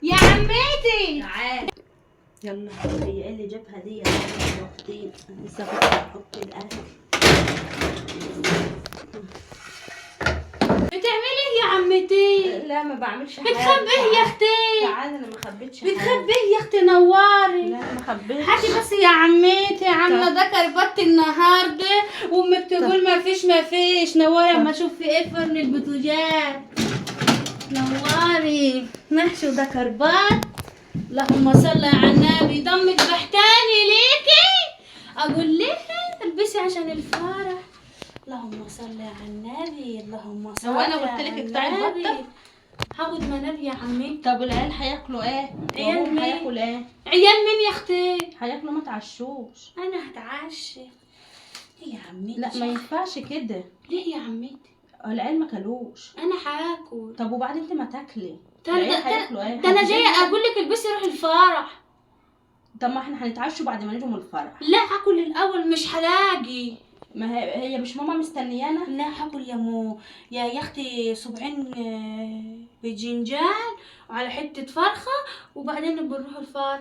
يا عمتي تعال يلا. هي ايه اللي جابها دي يا اختي؟ لسه كنت بحط الاكل. بتعملي ايه يا عمتي؟ لا ما بعملش حاجه. بتخبيه يا اختي؟ تعالى انا ما خبيتش حاجه. بتخبيه يا اختي؟ نواري. لا ما خبيتش. هاتي بس يا عمتي، عامله ده كربت النهارده وامي بتقول ما فيش. نواري اما اشوف في ايه في فرن البوتاجاز. نواري محشي وده كربات. اللهم صل على النبي. ضمك بحتاني ليكي اقول لها البسي عشان الفرح. اللهم صل على النبي. اللهم صل. هو انا قلت لك اقطعي البطه؟ هاخد منابي يا عمتي. طب العيال هياكلوا ايه؟ عيال مين؟ هياكل ايه؟ عيال مين يا اختي؟ هياكلوا ما تعشوش. انا هتعشى. ليه يا عمتي؟ لا ما ينفعش كده. ليه يا عمتي؟ العيال ما كلوش. انا هاكل. طب وبعدين انت ما تاكلي؟ ده العيال هياكلوا ايه؟ انا جايه اقول لك البسي روحي الفرح. طب ما احنا هنتعشوا بعد ما نيجوا من الفرح. لا هاكل الاول، مش هلاقي. ما هي مش ماما مستنيانا؟ لا هاكل يا مو. يا اختي صبعين باذنجان وعلى حته فرخه وبعدين بنروح الفرح.